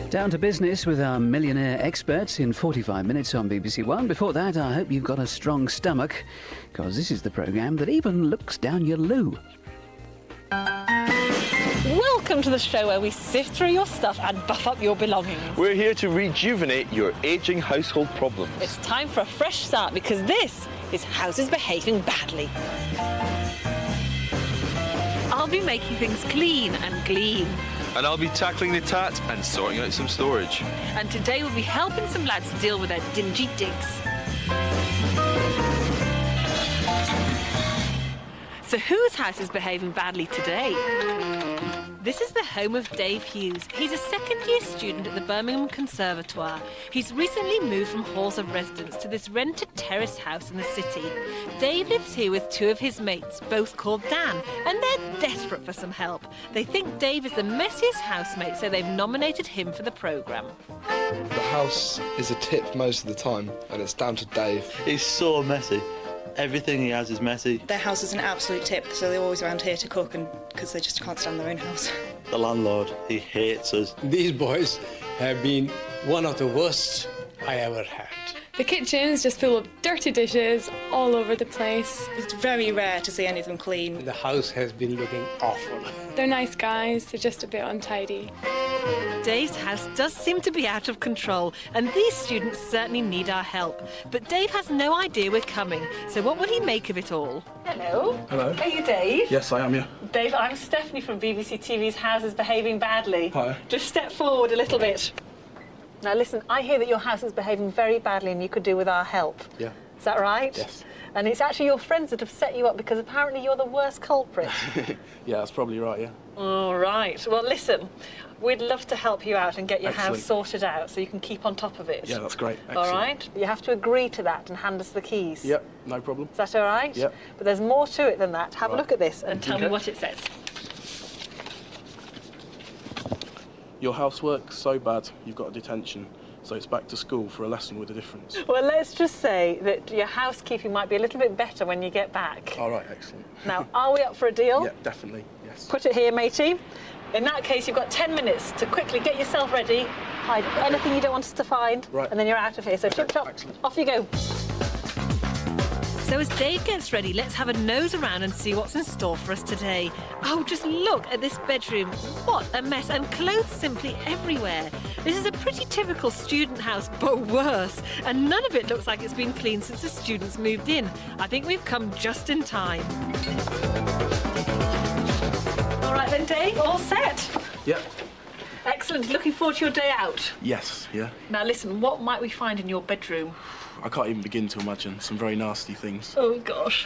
Down to business with our millionaire experts in 45 minutes on BBC One. Before that, I hope you've got a strong stomach, because this is the programme that even looks down your loo. Welcome to the show where we sift through your stuff and buff up your belongings. We're here to rejuvenate your ageing household problems. It's time for a fresh start, because this is Houses Behaving Badly. I'll be making things clean and clean. And I'll be tackling the tat and sorting out some storage. And today we'll be helping some lads deal with their dingy digs. So whose house is behaving badly today? This is the home of Dave Hughes. He's a second-year student at the Birmingham Conservatoire. He's recently moved from halls of residence to this rented terrace house in the city. Dave lives here with two of his mates, both called Dan, and they're desperate for some help. They think Dave is the messiest housemate, so they've nominated him for the programme. The house is a tip most of the time, and it's down to Dave. It's so messy. Everything he has is messy. Their house is an absolute tip, so they're always around here to cook, and because they just can't stand their own house. The landlord, he hates us. These boys have been one of the worst I ever had. The kitchen is just full of dirty dishes all over the place. It's very rare to see any of them clean. The house has been looking awful. They're nice guys, they're just a bit untidy. Dave's house does seem to be out of control, and these students certainly need our help. But Dave has no idea we're coming, so what will he make of it all? Hello. Hello. Are you Dave? Yes, I am, yeah. Dave, I'm Stephanie from BBC TV's Houses Behaving Badly. Hi. Just step forward a little bit. Now listen, I hear that your house is behaving very badly and you could do with our help. Yeah. Is that right? Yes. And it's actually your friends that have set you up, because apparently you're the worst culprit. Yeah, that's probably right, yeah. All right. Well, listen, we'd love to help you out and get your Excellent. house sorted out so you can keep on top of it. Yeah, that's great. Excellent. All right? You have to agree to that and hand us the keys. Yep, no problem. Is that all right? Yep. But there's more to it than that. Have a Right. look at this and tell me Okay. what it says. Your housework's so bad, you've got a detention. So it's back to school for a lesson with a difference. Well, let's just say that your housekeeping might be a little bit better when you get back. All right, excellent. Now, are we up for a deal? Yeah, definitely, yes. Put it here, matey. In that case, you've got 10 minutes to quickly get yourself ready, hide anything you don't want us to find, Right. and then you're out of here. So chip chop, excellent. off you go. So as Dave gets ready, let's have a nose around and see what's in store for us today. Oh, just look at this bedroom. What a mess, and clothes simply everywhere. This is a pretty typical student house, but worse. And none of it looks like it's been cleaned since the students moved in. I think we've come just in time. All right then, Dave, all set? Yep. Excellent. Looking forward to your day out. Yes, yeah. Now listen, what might we find in your bedroom? I can't even begin to imagine some very nasty things. Oh, gosh.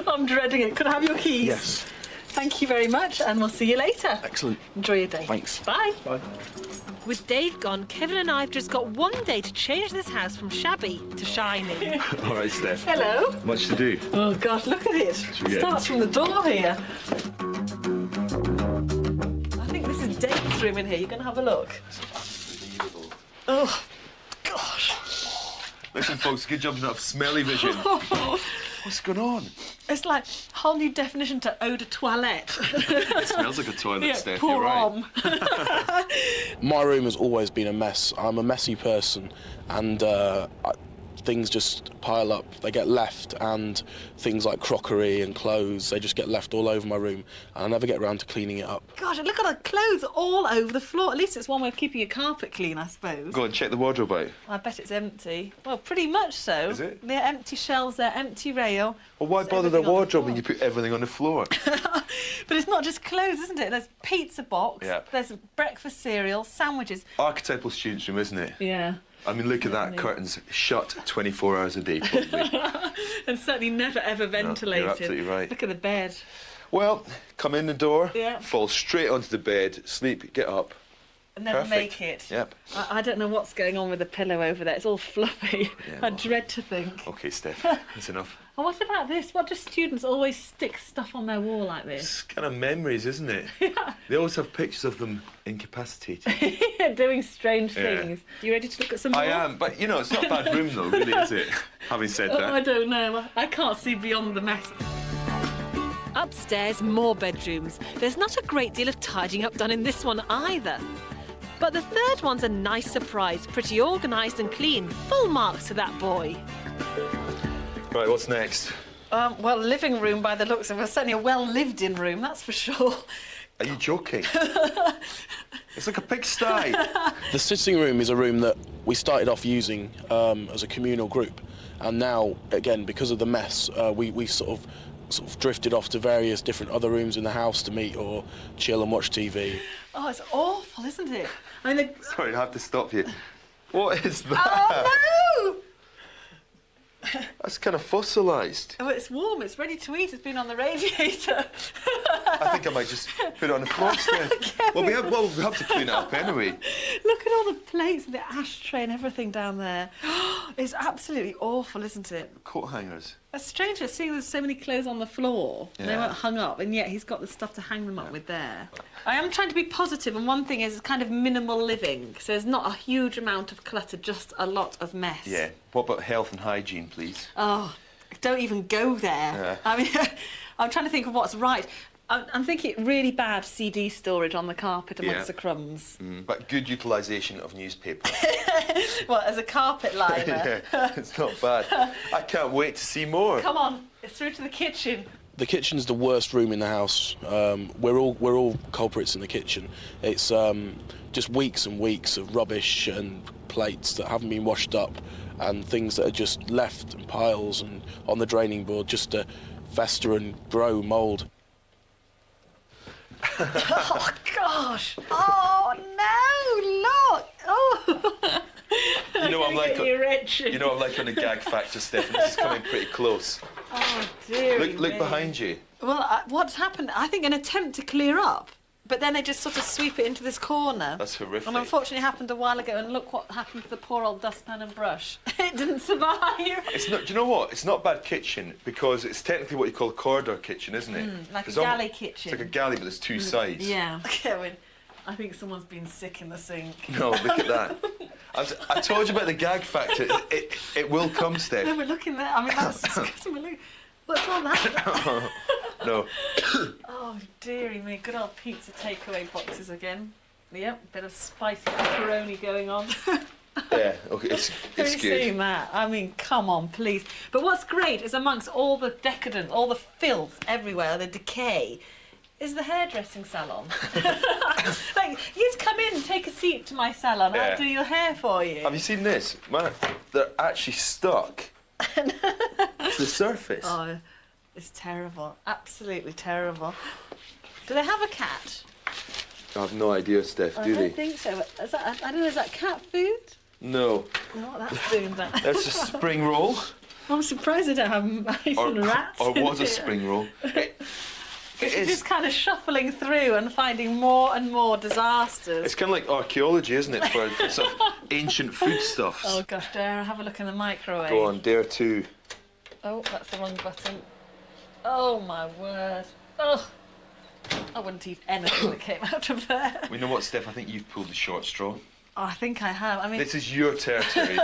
I'm dreading it. Could I have your keys? Yes. Thank you very much, and we'll see you later. Excellent. Enjoy your day. Thanks. Bye. Bye. With Dave gone, Kevin and I have just got one day to change this house from shabby to shiny. All right, Steph. Hello. Much to do. Oh, gosh, look at it. we get? Starts from the door here. I think this is Dave's room in here. You're going to have a look. Oh, gosh. Listen, folks, good job not of smelly vision. What's going on? It's like a whole new definition to eau de toilette. It smells like a toilet, Yeah, Steph, pour you're right. on. My room has always been a mess. I'm a messy person, and things just pile up. They get left, and things like crockery and clothes, they just get left all over my room, and I never get around to cleaning it up. Gosh, and look at the clothes all over the floor. At least it's one way of keeping your carpet clean, I suppose. Go on, check the wardrobe out. I bet it's empty. Well, pretty much so. Is it? There are empty shelves there, empty rail. Well, why It's bother the everything on wardrobe when floor. you put everything on the floor? But it's not just clothes, isn't it? There's pizza box, Yep. there's breakfast cereal, sandwiches. Archetypal student's room, isn't it? Yeah. I mean, look at that. Curtains shut 24 hours a day, probably. And certainly never ever ventilated. you're absolutely right. Look at the bed. Well, come in the door, Yeah. fall straight onto the bed, sleep, get up. Never Perfect. make it. Yep. I don't know what's going on with the pillow over there. It's all fluffy. Yeah, I well. dread to think. OK, Steph, that's enough. And what about this? What do students always stick stuff on their wall like this? It's kind of memories, isn't it? They always have pictures of them incapacitated. Doing strange Yeah. things. You ready to look at some more? I am, but, you know, it's not a bad room, though, really, is it? Having said Oh, I that. don't know. I can't see beyond the mess. Upstairs, more bedrooms. There's not a great deal of tidying up done in this one either. But the third one's a nice surprise, pretty organised and clean. Full marks to that boy. Right, what's next? Well, living room by the looks of it. Certainly a well-lived-in room, that's for sure. Are you joking? It's like a pigsty. The sitting room is a room that we started off using as a communal group, and now, again, because of the mess, we sort of drifted off to various different other rooms in the house to meet or chill and watch TV. Oh, it's awful, isn't it? I mean, Sorry, I have to stop you. What is that? Oh, no! That's kind of fossilised. Oh, it's warm. It's ready to eat. It's been on the radiator. I think I might just put it on the floor, Steph. Well, we have to clean it up anyway. Look at all the plates and the ashtray and everything down there. It's absolutely awful, isn't it? Coat hangers. It's strange seeing there's so many clothes on the floor. Yeah. They weren't hung up, and yet he's got the stuff to hang them up with there. I am trying to be positive, and one thing is it's kind of minimal living. So there's not a huge amount of clutter, just a lot of mess. Yeah. What about health and hygiene, please? Oh, don't even go there. Yeah. I mean, I'm trying to think of what's right. I'm thinking really bad CD storage on the carpet amongst the crumbs. But good utilisation of newspaper. Well, as a carpet liner. Yeah, it's not bad. I can't wait to see more. Come on, it's through to the kitchen. The kitchen's the worst room in the house. We're all culprits in the kitchen. It's just weeks and weeks of rubbish and plates that haven't been washed up, and things that are just left in piles and on the draining board just to fester and grow mould. Oh, gosh. Oh, no, look. Oh. You know what I'm like? You know what I'm like on the gag factor, Stephen. This is coming pretty close. Oh, dear. Look behind you. Well, what's happened? I think an attempt to clear up, but then they just sort of sweep it into this corner. That's horrific. And unfortunately, it happened a while ago. And look what happened to the poor old dustpan and brush. It didn't survive. It's not. Do you know what? It's not a bad kitchen because it's technically what you call a corridor kitchen, isn't it? Like a galley kitchen. It's like a galley, but there's two sides. Yeah. Kevin, I think someone's been sick in the sink. No, look at that. I told you about the gag factor. It will come, Steph. No, we're looking there. I mean, that's disgusting. What's all that? No. Oh, dearie me. Good old pizza takeaway boxes again. Yep, bit of spicy pepperoni going on. Yeah, okay, it's Have you good. seen that? I mean, come on, please. But what's great is amongst all the decadence, all the filth everywhere, the decay, is the hairdressing salon. Like, you come in, take a seat to my salon, I'll do your hair for you. Have you seen this? Man, they're actually stuck to the surface. Oh, it's terrible. Absolutely terrible. Do they have a cat? I have no idea, Steph, do I they? don't think so. Is that, I don't know, is that cat food? No. No, what that's doing that. That's a spring roll. I'm surprised they don't have mice and rats. Or in was a here. spring roll. It's just kind of shuffling through and finding more and more disasters. It's kind of like archaeology, isn't it, for sort of ancient foodstuffs? Oh gosh, dare I have a look in the microwave? Go on, dare to. Oh, that's the wrong button. Oh my word. Oh, I wouldn't eat anything that came out of there. You know what, Steph? I think you've pulled the short straw. Oh, I think I have. I mean, This is your territory.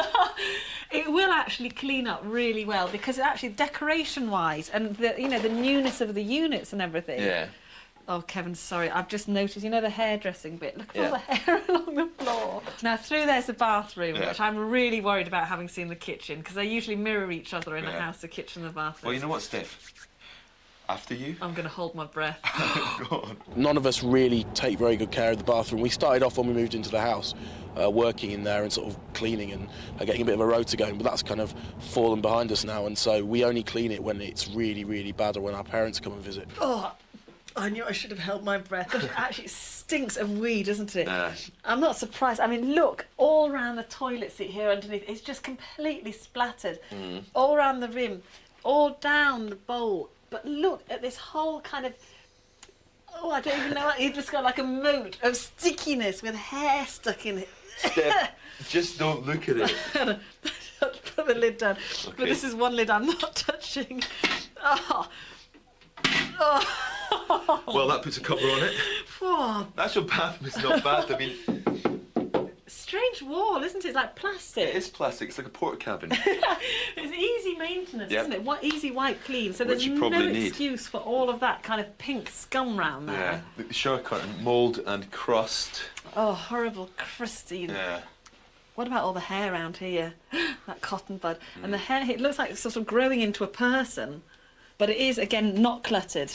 it will actually clean up really well because it actually decoration-wise and the the newness of the units and everything. Yeah. Oh, Kevin, sorry, I've just noticed, you know the hairdressing bit? Look at all the hair along the floor. Now, through there's the bathroom, which I'm really worried about having seen the kitchen, because they usually mirror each other in a house, the kitchen and the bathroom. Well, you know what, Steph? After you. I'm going to hold my breath. Go on. None of us really take very good care of the bathroom. We started off when we moved into the house, working in there and sort of cleaning and getting a bit of a rota going, but that's kind of fallen behind us now, and so we only clean it when it's really, really bad or when our parents come and visit. Oh, I knew I should have held my breath. But actually, it stinks of weed, doesn't it? I'm not surprised. I mean, look, all around the toilet seat here underneath, it's just completely splattered. All around the rim, all down the bowl. But look at this whole kind of, oh, I don't even know, you've just got like a moat of stickiness with hair stuck in it. Steph, just don't look at it. Put the lid down. Okay. But this is one lid I'm not touching. Oh. Oh. Well, that puts a cover on it. Oh. That's your bathroom. It's not bad. I mean, strange wall, isn't it? It's like plastic. It is plastic. It's like a porta cabin. It's easy maintenance, Yep. isn't it? What easy wipe clean. So Which there's you no probably need. excuse for all of that kind of pink scum round Yeah. there. The shower curtain, mould and crust. Oh, horrible crusty. Yeah. What about all the hair around here? That cotton bud. And the hair, it looks like it's sort of growing into a person. But it is, again, not cluttered.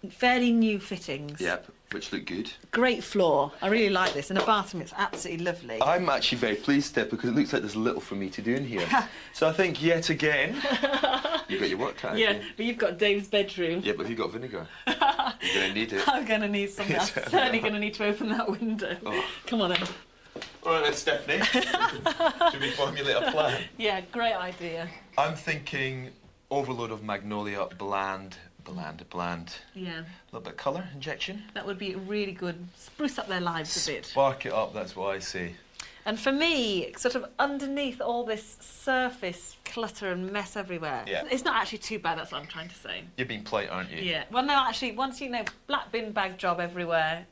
Fairly new fittings. Yep. Which look good. Great floor. I really like this. In a bathroom, it's absolutely lovely. I'm actually very pleased, Steph, because it looks like there's little for me to do in here. So I think, yet again, you've got your work cut out. Yeah, but you've got Dave's bedroom. Yeah, but have you got vinegar? You're going to need it. I'm going to need something. I'm certainly going to need to open that window. Oh. Come on then. All right then, Stephanie. Should we formulate a plan? Yeah, great idea. I'm thinking overload of magnolia, bland. Yeah, A little bit of colour, injection. that would be really good. Spruce up their lives a bit. Spark it up, that's what I say. And for me, sort of underneath all this surface clutter and mess everywhere, Yeah. it's not actually too bad, that's what I'm trying to say. You're being polite, aren't you? Yeah. Well, no, actually, once you know, black bin bag job everywhere,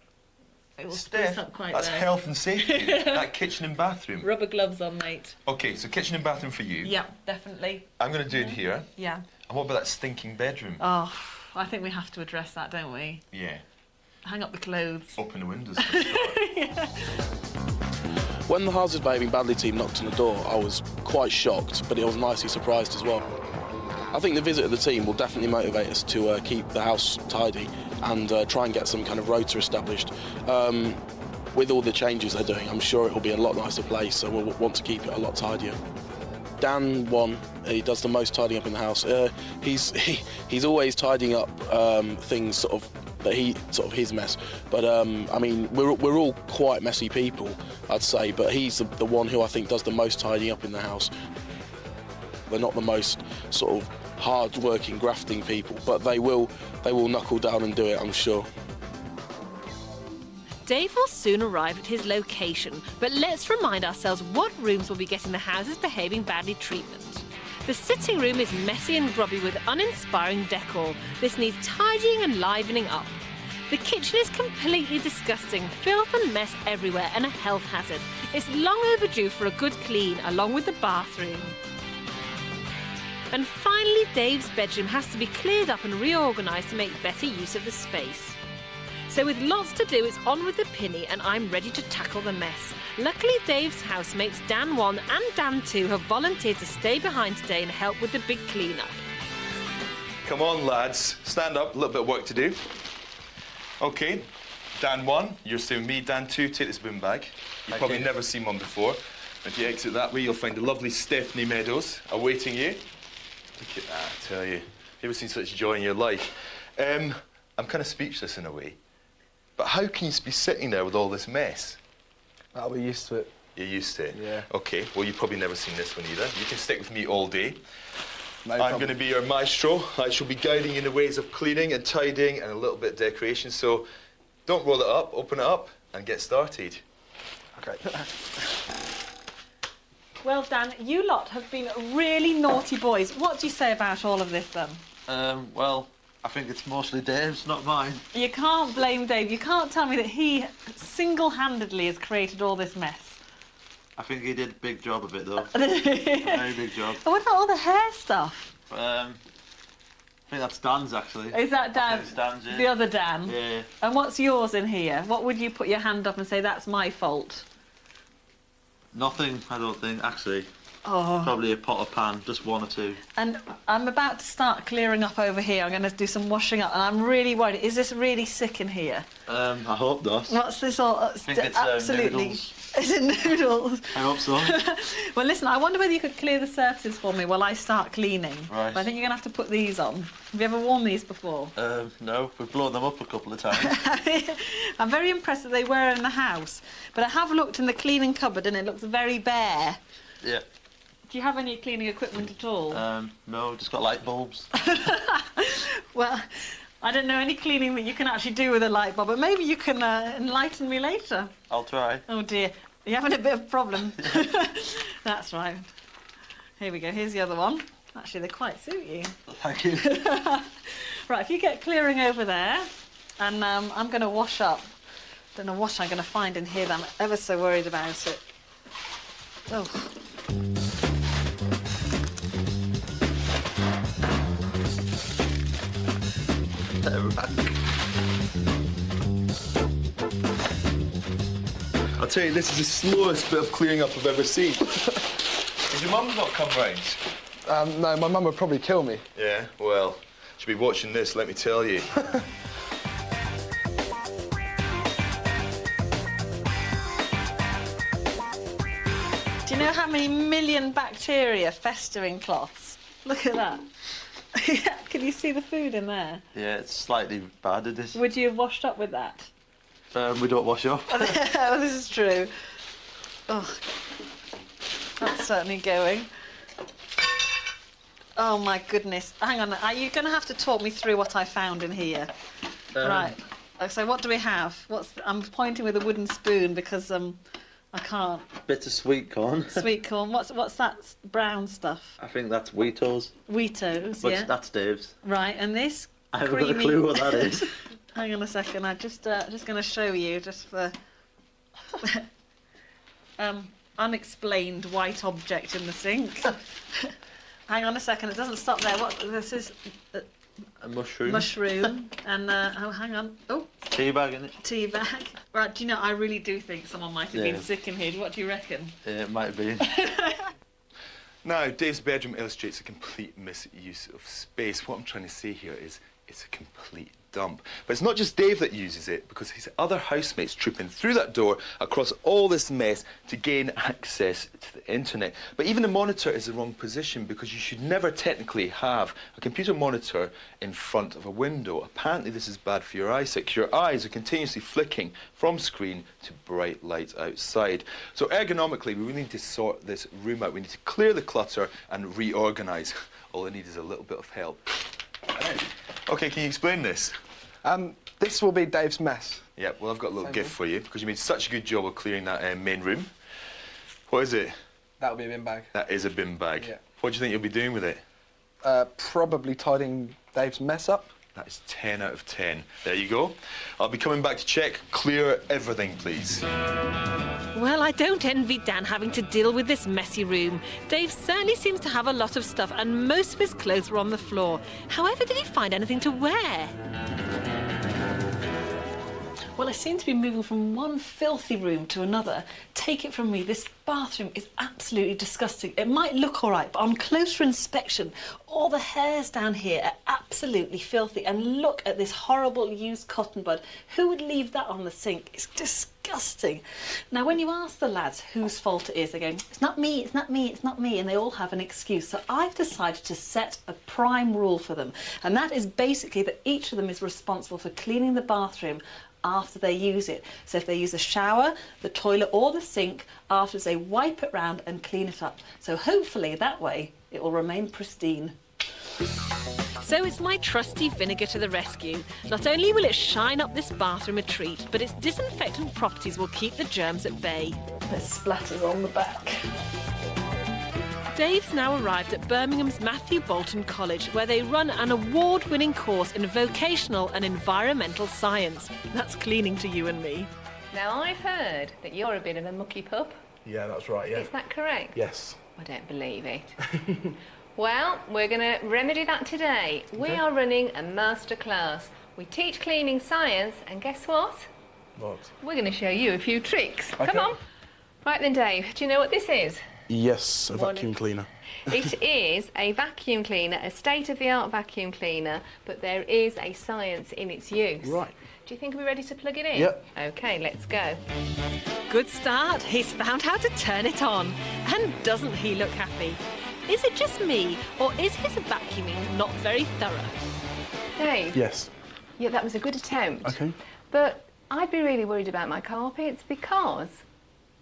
it will spruce Steph, up quite that's there. health and safety. That kitchen and bathroom. Rubber gloves on, mate. Okay, so kitchen and bathroom for you. Yeah, definitely. I'm going to do it here. Yeah. And what about that stinking bedroom? Oh, I think we have to address that, don't we? Yeah. Hang up the clothes. Open the windows for a start. When the Hazard Behaving Badly team knocked on the door, I was quite shocked, but it was nicely surprised as well. I think the visit of the team will definitely motivate us to keep the house tidy and try and get some kind of rota established. With all the changes they're doing, I'm sure it will be a lot nicer place, so we'll want to keep it a lot tidier. Dan One, he does the most tidying up in the house. He's always tidying up things sort of his mess. But I mean, we're all quite messy people, I'd say. But he's the one who I think does the most tidying up in the house. They're not the most sort of hard-working, grafting people, but they will knuckle down and do it, I'm sure. Dave will soon arrive at his location, but let's remind ourselves what rooms will be getting the Houses Behaving Badly treatment. The sitting room is messy and grubby with uninspiring decor. This needs tidying and livening up. The kitchen is completely disgusting, filth and mess everywhere and a health hazard. It's long overdue for a good clean, along with the bathroom. And finally, Dave's bedroom has to be cleared up and reorganised to make better use of the space. So with lots to do, it's on with the pinny and I'm ready to tackle the mess. Luckily, Dave's housemates Dan 1 and Dan 2 have volunteered to stay behind today and help with the big clean-up. Come on, lads. Stand up. A little bit of work to do. OK. Dan 1, you're staying with me. Dan 2, take this bin bag. You've probably never seen one before. If you exit that way, you'll find the lovely Stephanie Meadows awaiting you. Look at that, I tell you. You ever seen such joy in your life? I'm kind of speechless in a way. But how can you be sitting there with all this mess? We're used to it. You're used to it? Yeah. OK, well, you've probably never seen this one either. You can stick with me all day. No I'm problem. going to be your maestro. I shall be guiding you in the ways of cleaning and tidying and a little bit of decoration. So don't roll it up, open it up and get started. Okay. Well, Dan, you lot have been really naughty boys. What do you say about all of this, then? Well, I think it's mostly Dave's, not mine. You can't blame Dave. You can't tell me that he single-handedly has created all this mess. I think he did a big job of it, though. A very big job. And what about all the hair stuff? I think that's Dan's, actually. Is that Dan? It's Dan's, yeah. The other Dan? Yeah. And what's yours in here? What would you put your hand up and say, that's my fault? Nothing, I don't think, actually. Oh. Probably a pot or pan, just one or two. And I'm about to start clearing up over here. I'm going to do some washing up, and I'm really worried. Is this really sick in here? I hope not. What's this all? I think it's absolutely. noodles. Is it noodles? I hope so. Well, listen, I wonder whether you could clear the surfaces for me while I start cleaning. Right. But I think you're going to have to put these on. Have you ever worn these before? No, we've blown them up a couple of times. I'm very impressed that they were in the house. But I have looked in the cleaning cupboard and it looks very bare. Yeah. Do you have any cleaning equipment at all? No, just got light bulbs. Well, I don't know any cleaning that you can actually do with a light bulb, but maybe you can enlighten me later. I'll try. Oh dear, you're having a bit of a problem. That's right. Here we go, here's the other one. Actually, they quite suit you. Thank you. Right, if you get clearing over there, and I'm going to wash up. Don't know what I'm going to find in here that I'm ever so worried about it. Oh. I'll tell you, this is the slowest bit of clearing up I've ever seen. Did your mum not come round? No, my mum would probably kill me. Yeah, well, she'll be watching this, let me tell you. Do you know how many million bacteria fester in cloths? Look at that. Can you see the food in there? Yeah, it's slightly bad, it is. Would you have washed up with that? We don't wash up. Well, this is true. Oh, that's certainly going. Oh, my goodness. Hang on, are you going to have to talk me through what I found in here? Right. So what do we have? I'm pointing with a wooden spoon because I can't. Bit of sweet corn. Sweet corn. What's that brown stuff? I think that's Wheatos. Wheatos, But yeah. that's Dave's. Right, and this I haven't creamy... got a clue what that is. Hang on a second. I'm just going to show you just for unexplained white object in the sink. Hang on a second. It doesn't stop there. What this is? A mushroom. Mushroom and oh, hang on. Oh. Tea bag, innit? Tea bag. Right. Do you know? I really do think someone might have been sick in here. What do you reckon? Yeah, it might be. Now, Dave's bedroom illustrates a complete misuse of space. What I'm trying to say here is it's a complete dump. But it's not just Dave that uses it, because his other housemates troop in through that door across all this mess to gain access to the internet. But even the monitor is the wrong position, because you should never technically have a computer monitor in front of a window. Apparently this is bad for your eyesight. Your eyes are continuously flicking from screen to bright lights outside. So ergonomically, we really need to sort this room out. We need to clear the clutter and reorganise. All I need is a little bit of help. OK, can you explain this? This will be Dave's mess. Yeah, well, I've got a little gift for you, because you made such a good job of clearing that main room. What is it? That'll be a bin bag. That is a bin bag. Yeah. What do you think you'll be doing with it? Probably tidying Dave's mess up. That is 10 out of 10. There you go. I'll be coming back to check. Clear everything, please. Well, I don't envy Dan having to deal with this messy room. Dave certainly seems to have a lot of stuff, and most of his clothes were on the floor. However, did he find anything to wear? Well, I seem to be moving from one filthy room to another. Take it from me, this bathroom is absolutely disgusting. It might look all right, but on closer inspection, all the hairs down here are absolutely filthy. And look at this horrible used cotton bud. Who would leave that on the sink? It's disgusting. Now, when you ask the lads whose fault it is, they go, it's not me, it's not me, it's not me, and they all have an excuse. So I've decided to set a prime rule for them, and that is basically that each of them is responsible for cleaning the bathroom after they use it. So if they use the shower, the toilet or the sink, afterwards they wipe it round and clean it up. So hopefully that way it will remain pristine. So it's my trusty vinegar to the rescue. Not only will it shine up this bathroom a treat, but its disinfectant properties will keep the germs at bay. There's splatters on the back. Dave's now arrived at Birmingham's Matthew Bolton College, where they run an award-winning course in vocational and environmental science. That's cleaning to you and me. Now, I've heard that you're a bit of a mucky pup. Yeah, that's right, yeah. Is that correct? Yes. I don't believe it. Well, we're going to remedy that today. We are running a masterclass. We teach cleaning science, and guess what? What? We're going to show you a few tricks. Okay. Come on. Right then, Dave, do you know what this is? Yes, a vacuum cleaner. It is a vacuum cleaner, a state-of-the-art vacuum cleaner, but there is a science in its use. Right. Do you think we're ready to plug it in? Yep. OK, let's go. Good start. He's found how to turn it on. And doesn't he look happy? Is it just me, or is his vacuuming not very thorough? Dave? Yes. Yeah, that was a good attempt. OK. But I'd be really worried about my carpets because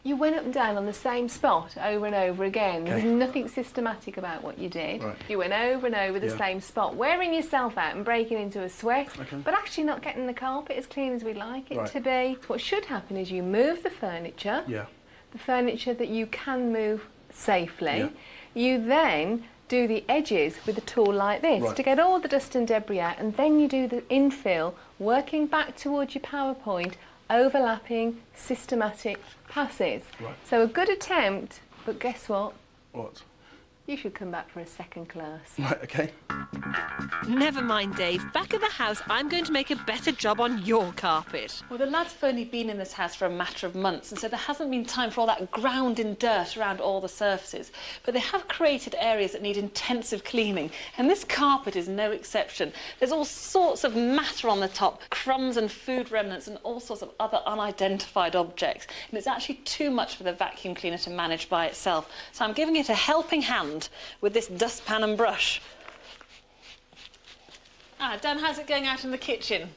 you went up and down on the same spot over and over again. There was nothing systematic about what you did. Right. You went over and over the same spot, wearing yourself out and breaking into a sweat, but actually not getting the carpet as clean as we'd like it to be. What should happen is you move the furniture that you can move safely. You then do the edges with a tool like this to get all the dust and debris out, and then you do the infill, working back towards your PowerPoint, overlapping systematic passes. So a good attempt, But guess what? What? You should come back for a second class. Right, OK. Never mind, Dave. Back at the house, I'm going to make a better job on your carpet. Well, the lads have only been in this house for a matter of months, and so there hasn't been time for all that grounding dirt around all the surfaces. But they have created areas that need intensive cleaning, and this carpet is no exception. There's all sorts of matter on the top, crumbs and food remnants and all sorts of other unidentified objects. And it's actually too much for the vacuum cleaner to manage by itself. So I'm giving it a helping hand with this dustpan and brush. Dan, how's it going out in the kitchen?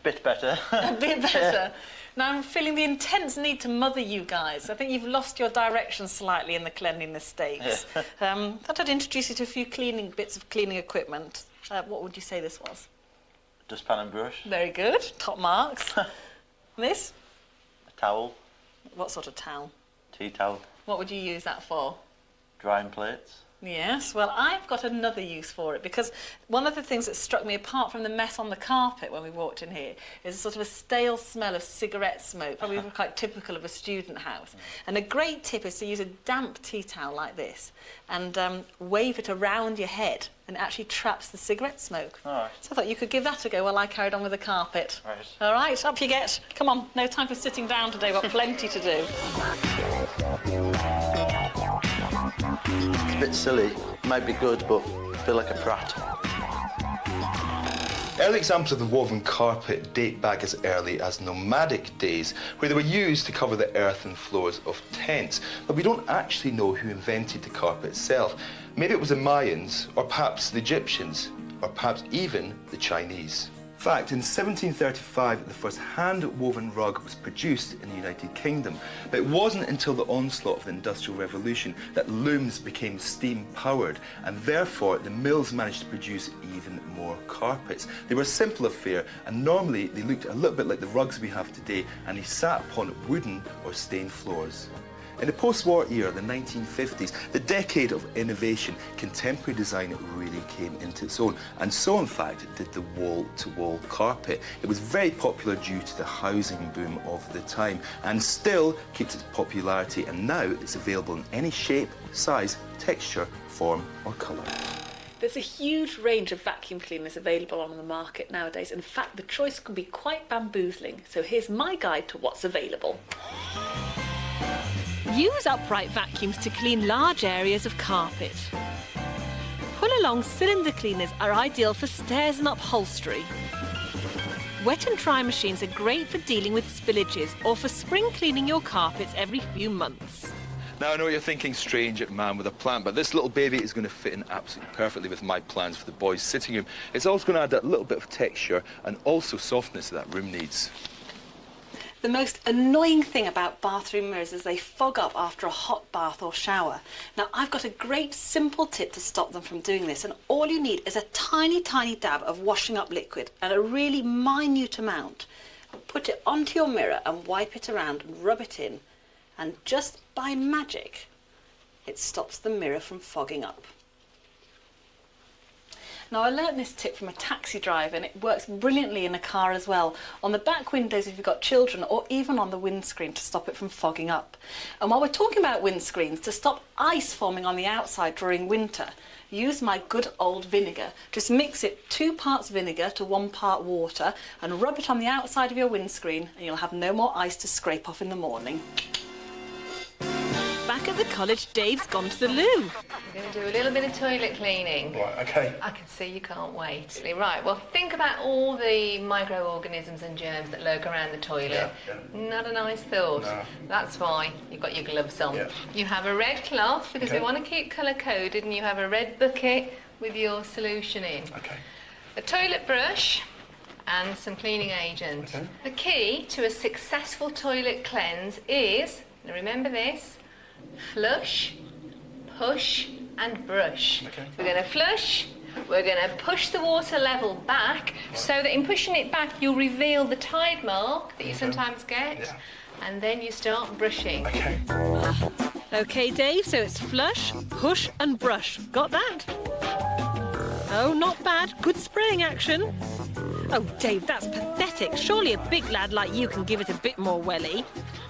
Bit better. A bit better. Now I'm feeling the intense need to mother you guys. I think you've lost your direction slightly in the cleanliness stakes. Thought I'd introduce you to a few bits of cleaning equipment. What would you say this was? Dustpan and brush. Very good. Top marks. This? A towel. What sort of towel? Tea towel. What would you use that for? Drying plates. Yes, well, I've got another use for it, because one of the things that struck me, apart from the mess on the carpet when we walked in here, is a sort of a stale smell of cigarette smoke, probably quite typical of a student house. And a great tip is to use a damp tea towel like this and wave it around your head, and it actually traps the cigarette smoke. All right. So I thought you could give that a go while I carried on with the carpet. Right. All right, up you get. Come on, no time for sitting down today, we've got plenty to do. It's a bit silly. Might be good, but I feel like a prat. Early examples of the woven carpet date back as early as nomadic days, where they were used to cover the earthen floors of tents. But we don't actually know who invented the carpet itself. Maybe it was the Mayans, or perhaps the Egyptians, or perhaps even the Chinese. In fact, in 1735, the first hand-woven rug was produced in the United Kingdom. But it wasn't until the onslaught of the Industrial Revolution that looms became steam-powered, and therefore the mills managed to produce even more carpets. They were a simple affair, and normally they looked a little bit like the rugs we have today, and they sat upon wooden or stained floors. In the post-war era, the 1950s, the decade of innovation, contemporary design really came into its own. And so, in fact, did the wall-to-wall carpet. It was very popular due to the housing boom of the time, and still keeps its popularity, and now it's available in any shape, size, texture, form or colour. There's a huge range of vacuum cleaners available on the market nowadays. In fact, the choice can be quite bamboozling. So here's my guide to what's available. Use upright vacuums to clean large areas of carpet. Pull-along cylinder cleaners are ideal for stairs and upholstery. Wet and dry machines are great for dealing with spillages or for spring cleaning your carpets every few months. Now, I know you're thinking strange man with a plant, but this little baby is going to fit in absolutely perfectly with my plans for the boys' sitting room. It's also going to add that little bit of texture and also softness that room needs. The most annoying thing about bathroom mirrors is they fog up after a hot bath or shower. Now, I've got a great simple tip to stop them from doing this, and all you need is a tiny, tiny dab of washing up liquid and a really minute amount. Put it onto your mirror and wipe it around and rub it in, and just by magic, it stops the mirror from fogging up. Now, I learnt this tip from a taxi driver, and it works brilliantly in a car as well, on the back windows if you've got children, or even on the windscreen to stop it from fogging up. And while we're talking about windscreens, to stop ice forming on the outside during winter, use my good old vinegar. Just mix it 2 parts vinegar to 1 part water and rub it on the outside of your windscreen, and you'll have no more ice to scrape off in the morning. Back at the college, Dave's gone to the loo. We're going to do a little bit of toilet cleaning. Right, OK. I can see you can't wait. Right, well, think about all the microorganisms and germs that lurk around the toilet. Yeah. Not a nice thought. No. That's why you've got your gloves on. Yeah. You have a red cloth, because we want to keep colour-coded, and you have a red bucket with your solution in. OK. A toilet brush and some cleaning agent. Okay. The key to a successful toilet cleanse is, now remember this, flush, push and brush. Okay. We're going to flush, we're going to push the water level back, so that in pushing it back you'll reveal the tide mark that you sometimes get, and then you start brushing. Okay. OK, Dave, so it's flush, push and brush. Got that? Oh, not bad. Good spraying action. Oh, Dave, that's pathetic. Surely a big lad like you can give it a bit more welly.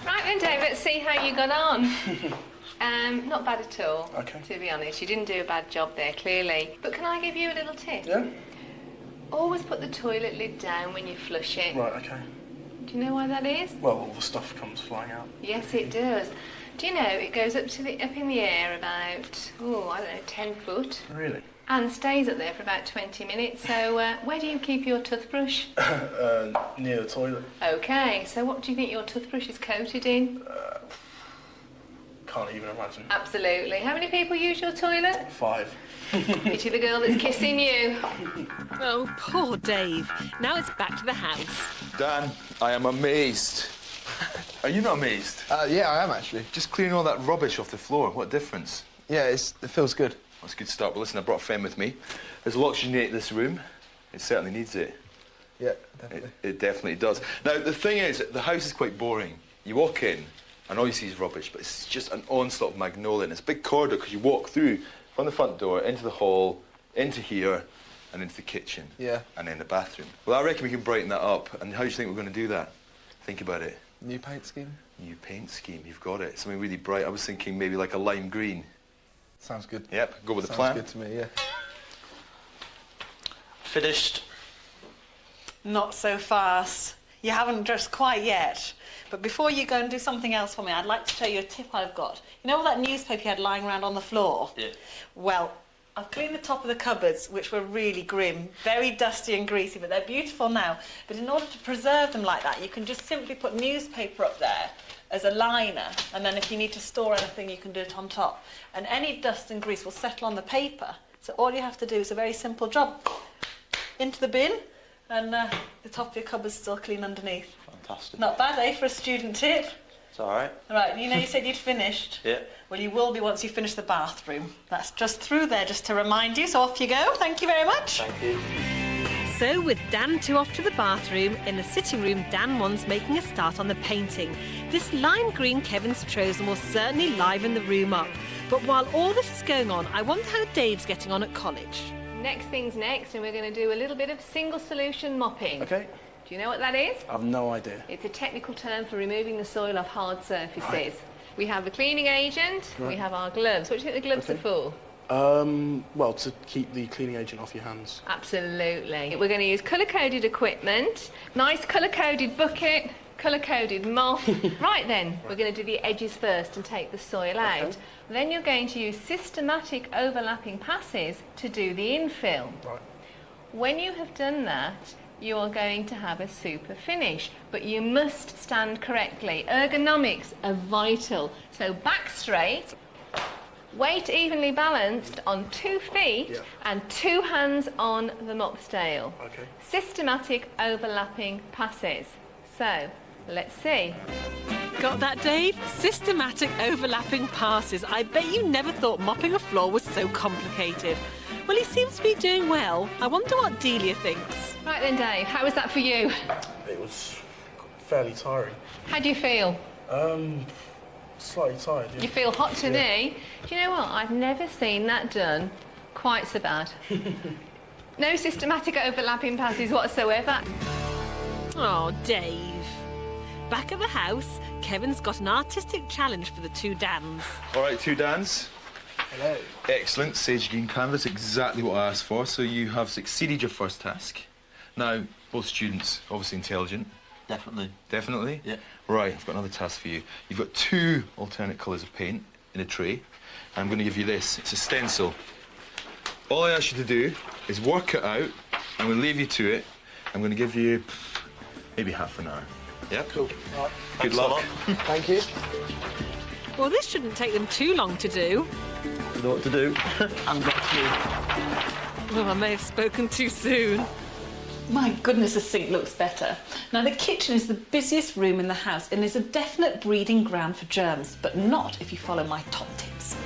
Right then, Dave, let's see how you got on. Not bad at all, Okay. to be honest. You didn't do a bad job there, clearly. But can I give you a little tip? Yeah? Always put the toilet lid down when you flush it. Right, okay. Do you know why that is? Well, all the stuff comes flying out. Yes, it does. Do you know, it goes up in the air about, I don't know, 10 foot. Really? And stays up there for about 20 minutes. So where do you keep your toothbrush? Near the toilet. OK, so what do you think your toothbrush is coated in? Can't even imagine. Absolutely. How many people use your toilet? 5. Pity the girl that's kissing you. Oh, poor Dave. Now it's back to the house. Dan, I am amazed. Are you not amazed? Yeah, I am actually. Just clearing all that rubbish off the floor. What a difference. Yeah, it feels good. That's a good start. Well, listen, I brought a friend with me. There's a lot to oxygenate this room. It certainly needs it. Yeah, definitely. It definitely does. Now, the thing is, the house is quite boring. You walk in, and all you see is rubbish, but it's just an onslaught of magnolia. And it's a big corridor, because you walk through from the front door, into the hall, into here, and into the kitchen. Yeah. And then the bathroom. Well, I reckon we can brighten that up. And how do you think we're going to do that? Think about it. New paint scheme? New paint scheme, you've got it. Something really bright. I was thinking maybe like a lime green. Sounds good. Yep, go with the plan. Sounds good to me, yeah. Finished. Not so fast. You haven't dressed quite yet. But before you go and do something else for me, I'd like to show you a tip I've got. You know all that newspaper you had lying around on the floor? Yeah. Well, I've cleaned the top of the cupboards, which were really grim, very dusty and greasy, but they're beautiful now. But in order to preserve them like that, you can just simply put newspaper up there as a liner, and then if you need to store anything, you can do it on top. And any dust and grease will settle on the paper. So all you have to do is a very simple job. Into the bin, and the top of your cupboard's still clean underneath. Fantastic. Not bad, eh, for a student tip? It's all right. Right, you know you said you'd finished? Yeah. Well, you will be once you finish the bathroom. That's just through there, just to remind you, so off you go. Thank you very much. Thank you. So, with Dan 2 off to the bathroom, in the sitting room, Dan 1's making a start on the painting. This lime green Kevin's chosen will certainly liven the room up. But while all this is going on, I wonder how Dave's getting on at college. Next thing's next, and we're going to do a little bit of single solution mopping. Okay. Do you know what that is? I've no idea. It's a technical term for removing the soil off hard surfaces. Right. We have the cleaning agent, we have our gloves. What do you think the gloves are for? Well, to keep the cleaning agent off your hands. Absolutely. We're going to use colour-coded equipment, nice colour-coded bucket, colour-coded mop. Right then, we're going to do the edges first and take the soil out. Then you're going to use systematic overlapping passes to do the infill. Right. When you have done that, you are going to have a super finish, but you must stand correctly. Ergonomics are vital. So back straight, weight evenly balanced on 2 feet and 2 hands on the mop stale. Okay. Systematic overlapping passes. So, let's see. Got that, Dave? Systematic overlapping passes. I bet you never thought mopping a floor was so complicated. Well, he seems to be doing well. I wonder what Delia thinks. Right then, Dave, how was that for you? It was fairly tiring. How do you feel? Slightly tired, yeah. You feel hot to me? Do you know what? I've never seen that done quite so bad. No systematic overlapping passes whatsoever. Oh, Dave. Back at the house, Kevin's got an artistic challenge for the 2 Dans. All right, 2 Dans. Hello. Excellent. Sage green canvas, exactly what I asked for. So you have succeeded your first task. Now, both students, obviously intelligent. Definitely. Definitely? Yeah. Right, I've got another task for you. You've got 2 alternate colours of paint in a tray. I'm going to give you this. It's a stencil. All I ask you to do is work it out. I'm going to leave you to it. I'm going to give you maybe half an hour. Yeah? Cool. Right. Good luck. Thank you. Well, this shouldn't take them too long to do. You know what to do. I'm back to you. Oh, I may have spoken too soon. My goodness, the sink looks better. Now, the kitchen is the busiest room in the house and is a definite breeding ground for germs, but not if you follow my top tips.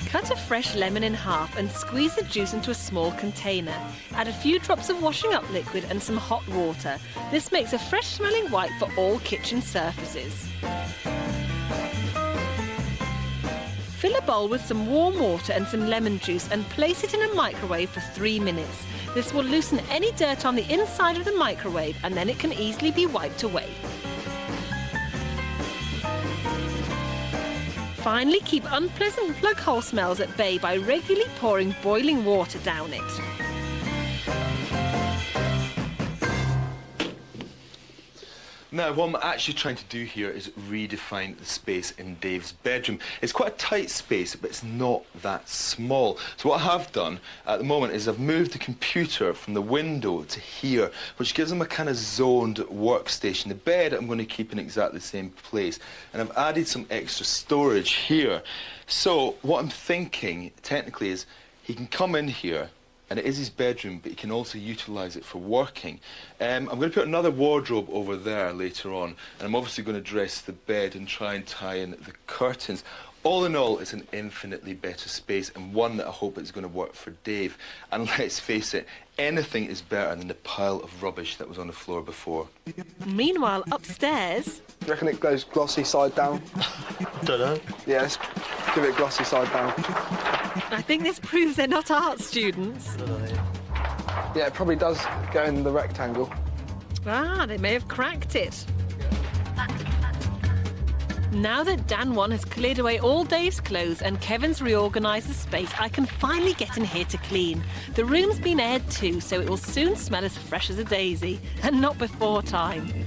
Cut a fresh lemon in half and squeeze the juice into a small container. Add a few drops of washing up liquid and some hot water. This makes a fresh smelling wipe for all kitchen surfaces. Fill a bowl with some warm water and some lemon juice and place it in a microwave for 3 minutes. This will loosen any dirt on the inside of the microwave and then it can easily be wiped away. finally keep unpleasant plug hole smells at bay by regularly pouring boiling water down it. Now, what I'm actually trying to do here is redefine the space in Dave's bedroom. It's quite a tight space, but it's not that small. So what I have done at the moment is I've moved the computer from the window to here, which gives him a kind of zoned workstation. The bed I'm going to keep in exactly the same place, and I've added some extra storage here. So what I'm thinking, technically, is he can come in here, and it is his bedroom, but he can also utilise it for working. I'm going to put another wardrobe over there later on, and I'm obviously going to dress the bed and try and tie in the curtains. All in all, it's an infinitely better space, and one that I hope is going to work for Dave. And let's face it, anything is better than the pile of rubbish that was on the floor before. Meanwhile, upstairs... Do you reckon it goes glossy side down? Don't know. Yeah, let's give it glossy side down. I think this proves they're not art students. Yeah, it probably does go in the rectangle. Ah, they may have cracked it. Now that Dan 1 has cleared away all Dave's clothes and Kevin's reorganised the space, I can finally get in here to clean. The room's been aired too, so it will soon smell as fresh as a daisy, and not before time.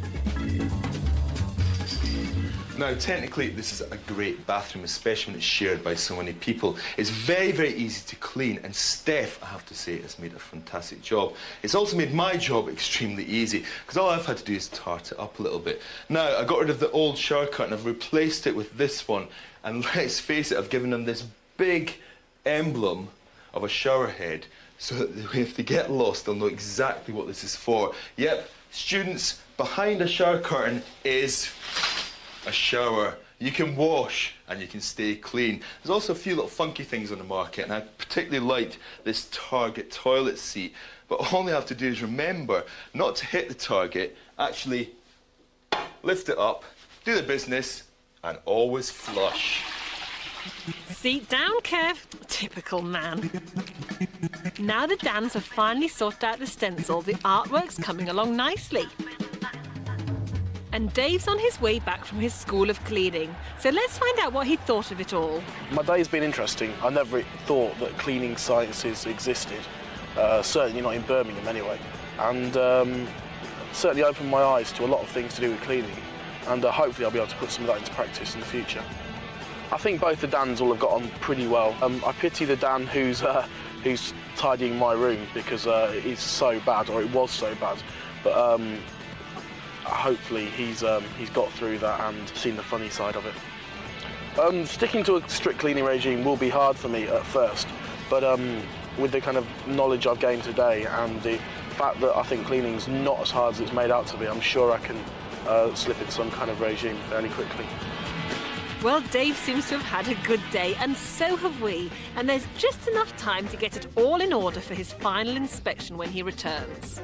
Now, technically, this is a great bathroom, especially when it's shared by so many people. It's very, very easy to clean, and Steph, I have to say, has made a fantastic job. It's also made my job extremely easy, because all I've had to do is tart it up a little bit. Now, I got rid of the old shower curtain, I've replaced it with this one, and let's face it, I've given them this big emblem of a shower head, so that if they get lost, they'll know exactly what this is for. Yep, students, behind a shower curtain is a shower. You can wash and you can stay clean. There's also a few little funky things on the market, and I particularly liked this Target toilet seat. But all you have to do is remember not to hit the target, actually lift it up, do the business, and always flush. Seat down, Kev. Typical man. Now the Dans have finally sorted out the stencil, the artwork's coming along nicely. And Dave's on his way back from his school of cleaning. So let's find out what he thought of it all. My day's been interesting. I never thought that cleaning sciences existed, certainly not in Birmingham anyway. And certainly opened my eyes to a lot of things to do with cleaning. And hopefully I'll be able to put some of that into practice in the future. I think both the Dans all have got on pretty well. I pity the Dan who's tidying my room, because it's so bad, or it was so bad. But hopefully he's got through that and seen the funny side of it. Sticking to a strict cleaning regime will be hard for me at first, but with the kind of knowledge I've gained today and the fact that I think cleaning's not as hard as it's made out to be, I'm sure I can slip into some kind of regime fairly quickly. Well, Dave seems to have had a good day, and so have we. And there's just enough time to get it all in order for his final inspection when he returns.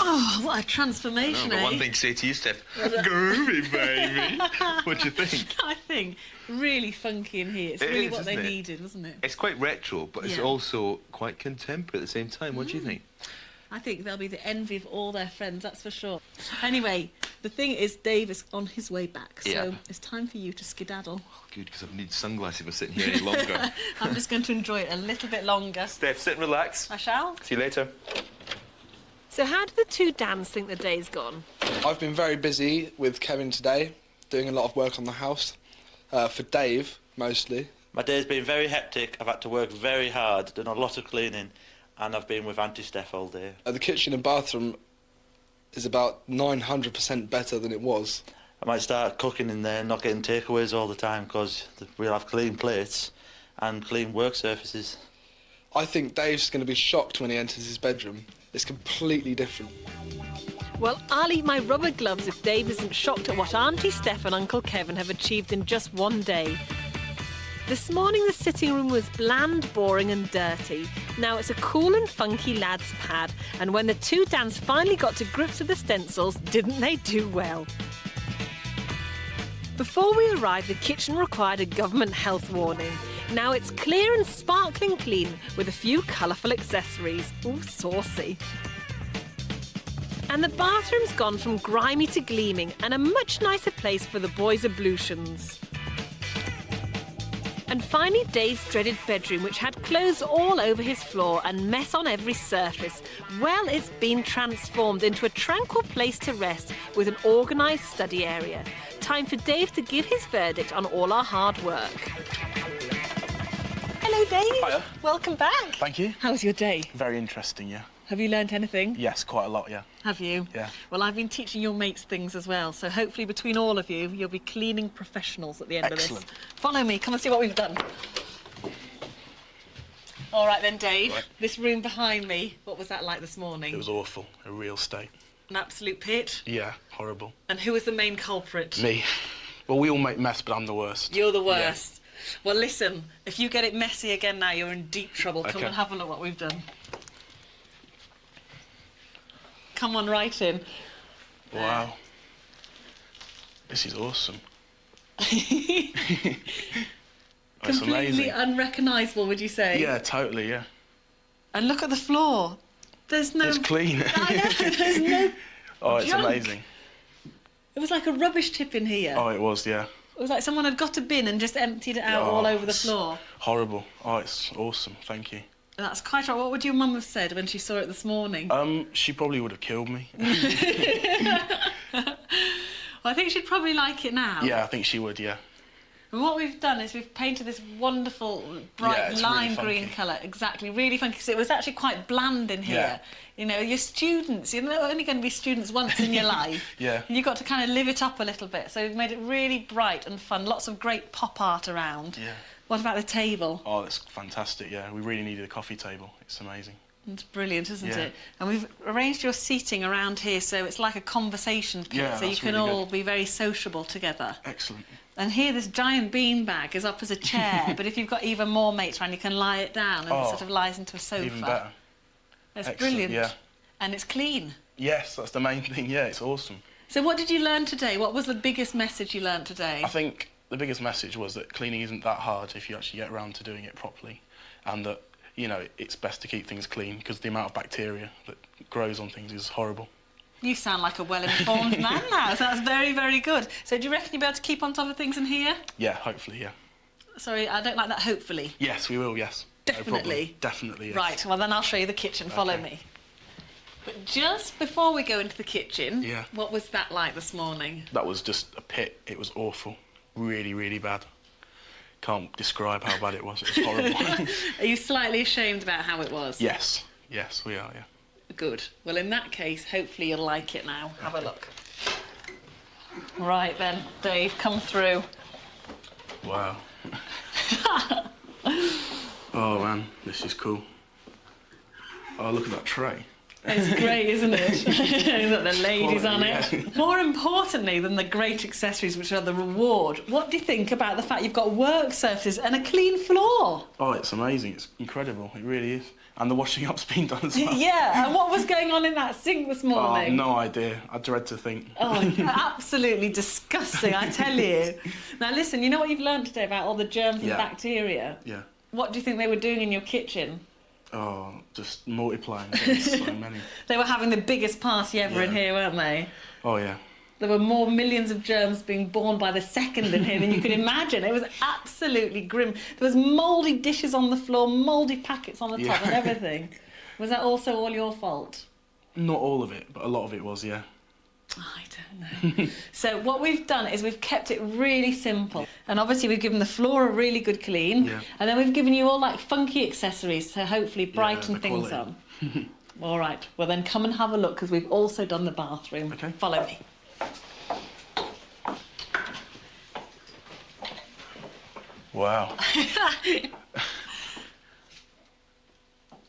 Oh, what a transformation, One thing to say to you, Steph. Groovy, baby. What do you think? I think really funky in here. It's really what they needed, wasn't it? It's quite retro, but it's also quite contemporary at the same time. What do you think? I think they'll be the envy of all their friends, that's for sure. Anyway, the thing is, Dave is on his way back, so it's time for you to skedaddle. Oh, good, because I need sunglasses if I'm sitting here any longer. I'm just going to enjoy it a little bit longer. Steph, sit and relax. I shall. See you later. So how do the two Dans think the day's gone? I've been very busy with Kevin today, doing a lot of work on the house. For Dave, mostly. My day's been very hectic. I've had to work very hard, done a lot of cleaning, and I've been with Auntie Steph all day. The kitchen and bathroom is about 900% better than it was. I might start cooking in there, not getting takeaways all the time, because we'll have clean plates and clean work surfaces. I think Dave's going to be shocked when he enters his bedroom. It's completely different. Well, I'll eat my rubber gloves if Dave isn't shocked at what Auntie Steph and Uncle Kevin have achieved in just one day. This morning the sitting room was bland, boring and dirty. Now it's a cool and funky lad's pad, and when the two Dans finally got to grips with the stencils, didn't they do well? Before we arrived, the kitchen required a government health warning. Now it's clear and sparkling clean with a few colourful accessories. Ooh, saucy. And the bathroom's gone from grimy to gleaming and a much nicer place for the boys' ablutions. And finally, Dave's dreaded bedroom, which had clothes all over his floor and mess on every surface. Well, it's been transformed into a tranquil place to rest with an organised study area. Time for Dave to give his verdict on all our hard work. Hello, Dave. Hiya. Welcome back. Thank you. How was your day? Very interesting, yeah. Have you learnt anything? Yes, quite a lot, yeah. Have you? Yeah. Well, I've been teaching your mates things as well, so hopefully between all of you, you'll be cleaning professionals at the end Excellent. of this. Follow me, come and see what we've done. All right then, Dave, Right. This room behind me, what was that like this morning? It was awful, a real state. An absolute pit? Yeah, horrible. And who was the main culprit? Me. Well, we all make mess, but I'm the worst. You're the worst. Yeah. Well, listen, if you get it messy again now, you're in deep trouble. Come Okay. and have a look what we've done. Come on, right in. Wow. This is awesome. That's Completely amazing. unrecognisable, would you say? Yeah, totally, yeah. And look at the floor. There's no... It's clean. I know, there's no... Oh, it's junk. amazing. It was like a rubbish tip in here. Oh, it was, yeah. It was like someone had got a bin and just emptied it out Oh, all over the it's floor. Horrible. Oh, it's awesome, thank you. That's quite right. What would your mum have said when she saw it this morning? She probably would have killed me. Well, I think she'd probably like it now. Yeah, I think she would, yeah. And what we've done is we've painted this wonderful bright Yeah, it's lime really green colour. Exactly, really funky, because it was actually quite bland in here. Yeah. You know, you're students, you're only going to be students once in your life. Yeah. And you've got to kind of live it up a little bit. So we've made it really bright and fun, lots of great pop art around. Yeah. What about the table? Oh, that's fantastic, yeah. We really needed a coffee table. It's amazing. It's brilliant, isn't Yeah. it? And we've arranged your seating around here so it's like a conversation pit, Yeah, so you that's can really all good. be very sociable together. Excellent. And here, this giant beanbag is up as a chair, but if you've got even more mates around, you can lie it down and it Oh, sort of lies into a sofa. Even better. It's Excellent, brilliant. yeah. And it's clean. Yes, that's the main thing, yeah, it's awesome. So what did you learn today? What was the biggest message you learned today? I think the biggest message was that cleaning isn't that hard if you actually get around to doing it properly, and that, you know, it's best to keep things clean because the amount of bacteria that grows on things is horrible. You sound like a well-informed man now, so that's very, very good. So do you reckon you'll be able to keep on top of things in here? Yeah, hopefully, yeah. Sorry, I don't like that hopefully. Yes, we will, yes. No problem. Definitely? Definitely, yes. Right, well then I'll show you the kitchen. Follow Okay. me. But just before we go into the kitchen, Yeah. what was that like this morning? That was just a pit. It was awful. Really, really bad. Can't describe how bad it was. It was horrible. Are you slightly ashamed about how it was? Yes. Yes, we are, yeah. Good. Well, in that case, hopefully you'll like it now. Have a look. Right then, Dave, come through. Wow. Oh, man, this is cool. Oh, look at that tray. It's great, isn't it? Look, the ladies on Quality, it. More importantly than the great accessories, which are the reward, what do you think about the fact you've got work surfaces and a clean floor? Oh, it's amazing. It's incredible. It really is. And the washing up's been done as well. Yeah, and what was going on in that sink this Oh, morning? no idea. I dread to think. Oh, absolutely disgusting, I tell you. Now listen, you know what you've learned today about all the germs and Yeah. bacteria? Yeah. What do you think they were doing in your kitchen? Oh, just multiplying. There's so many. They were having the biggest party ever in Yeah. here, weren't they? Oh, yeah. There were more millions of germs being born by the second in here than you could imagine. It was absolutely grim. There was mouldy dishes on the floor, mouldy packets on the top Yeah. and everything. Was that also all your fault? Not all of it, but a lot of it was, yeah. I don't know. So what we've done is we've kept it really simple. And obviously we've given the floor a really good clean. Yeah. And then we've given you all like funky accessories to hopefully brighten the things quality. up. All right. Well then come and have a look because we've also done the bathroom. Okay. Follow me. Wow.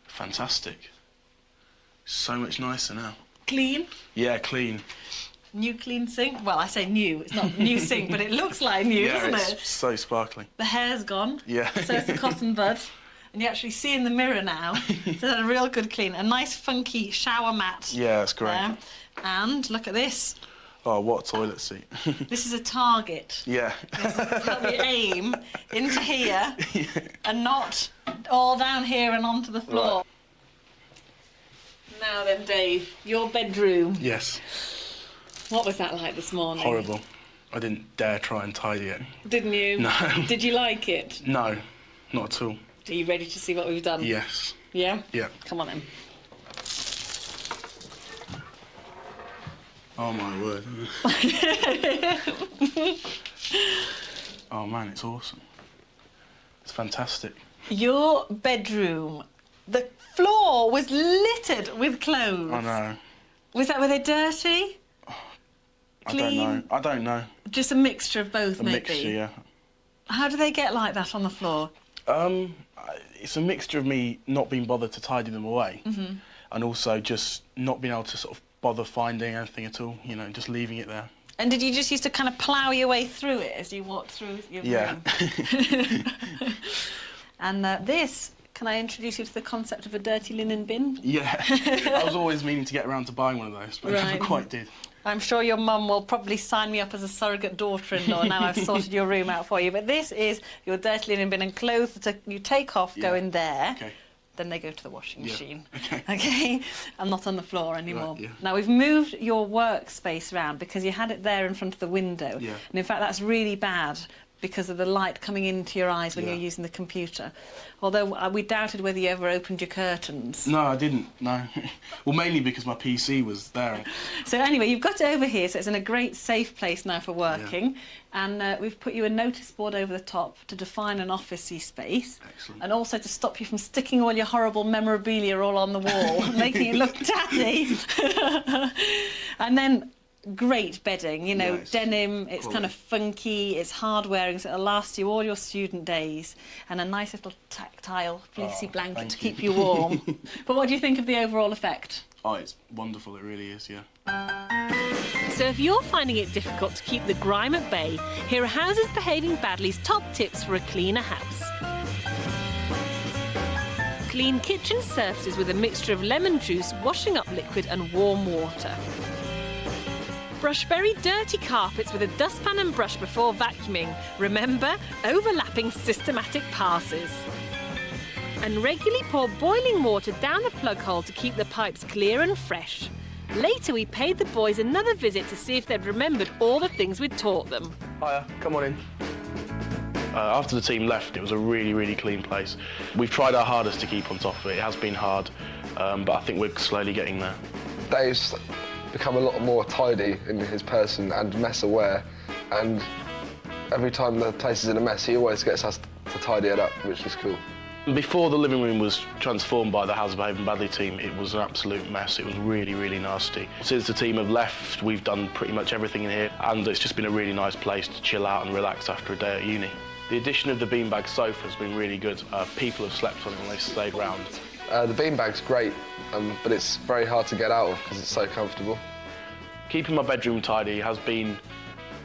Fantastic. So much nicer now. Clean. Yeah, clean. New clean sink. Well, I say new. It's not new sink, but it looks like new, Yeah, doesn't it's it? so sparkling. The hair's gone. Yeah. So it's the cotton bud. And you actually see in the mirror now. So it's had a real good clean. A nice funky shower mat. Yeah, that's great. there. And look at this. Oh, what a toilet seat. This is a target. Yeah. Help me aim into here and not all down here and onto the floor. Right. Now then, Dave, your bedroom. Yes. What was that like this morning? Horrible. I didn't dare try and tidy it. Didn't you? No. Did you like it? No, not at all. Are you ready to see what we've done? Yes. Yeah? Yeah. Come on then. Oh my word. Oh man, it's awesome. It's fantastic. Your bedroom, the floor was littered with clothes. I know. Were they dirty? Clean? I don't know. Just a mixture of both, maybe? A mixture, yeah. How do they get like that on the floor? It's a mixture of me not being bothered to tidy them away, and also just not being able to sort of bother finding anything at all, you know, just leaving it there. And did you just used to kind of plough your way through it as you walked through your room? And this, can I introduce you to the concept of a dirty linen bin? Yeah. I was always meaning to get around to buying one of those, but I never quite did. I'm sure your mum will probably sign me up as a surrogate daughter-in-law now I've sorted your room out for you. But this is your dirty linen bin, and clothes that you take off go in there. Okay. Then they go to the washing machine. Okay. Okay? And not on the floor anymore. Right, yeah. Now, we've moved your workspace around because you had it there in front of the window. Yeah. And in fact, that's really bad because of the light coming into your eyes when you're using the computer. Although we doubted whether you ever opened your curtains. No, I didn't, no. Well, mainly because my PC was there. So anyway, you've got it over here, so it's in a great safe place now for working. And we've put you a notice board over the top to define an officey space. Excellent. And also to stop you from sticking all your horrible memorabilia all on the wall, making it look tatty. And then great bedding, you know, denim, it's kind of funky, it's hard wearing, so it'll last you all your student days, and a nice little tactile fleecy blanket to keep you warm. But what do you think of the overall effect? Oh, it's wonderful, it really is, yeah. So if you're finding it difficult to keep the grime at bay, here are Houses Behaving Badly's top tips for a cleaner house. Clean kitchen surfaces with a mixture of lemon juice, washing up liquid and warm water. Brush very dirty carpets with a dustpan and brush before vacuuming. Remember, overlapping systematic passes. And regularly pour boiling water down the plug hole to keep the pipes clear and fresh. Later, we paid the boys another visit to see if they'd remembered all the things we'd taught them. Hiya, come on in. After the team left, it was a really, really clean place. We've tried our hardest to keep on top of it. It has been hard, but I think we're slowly getting there. Dave's become a lot more tidy in his person and mess aware, and every time the place is in a mess, he always gets us to tidy it up, which is cool. Before the living room was transformed by the Houses Behaving Badly team, it was an absolute mess. It was really, really nasty. Since the team have left, we've done pretty much everything in here, and it's just been a really nice place to chill out and relax after a day at uni. The addition of the beanbag sofa has been really good. People have slept on it and they stayed round. The beanbag's great, but it's very hard to get out of because it's so comfortable. Keeping my bedroom tidy has been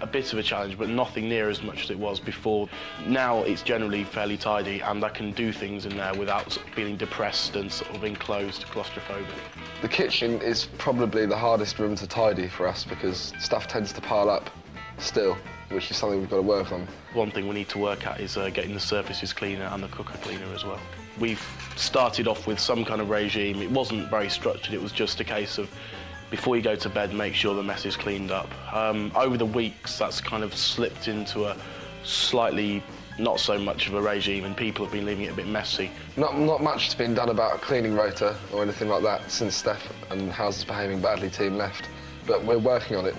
a bit of a challenge, but nothing near as much as it was before. Now it's generally fairly tidy, and I can do things in there without sort of feeling depressed and sort of enclosed, claustrophobic. The kitchen is probably the hardest room to tidy for us because stuff tends to pile up still, which is something we've got to work on. One thing we need to work at is getting the surfaces cleaner and the cooker cleaner as well. We've started off with some kind of regime. It wasn't very structured, it was just a case of before you go to bed, make sure the mess is cleaned up. Over the weeks, that's kind of slipped into a slightly not so much of a regime, and people have been leaving it a bit messy. Not much has been done about a cleaning rota or anything like that since Steph and Houses Behaving Badly team left, but we're working on it.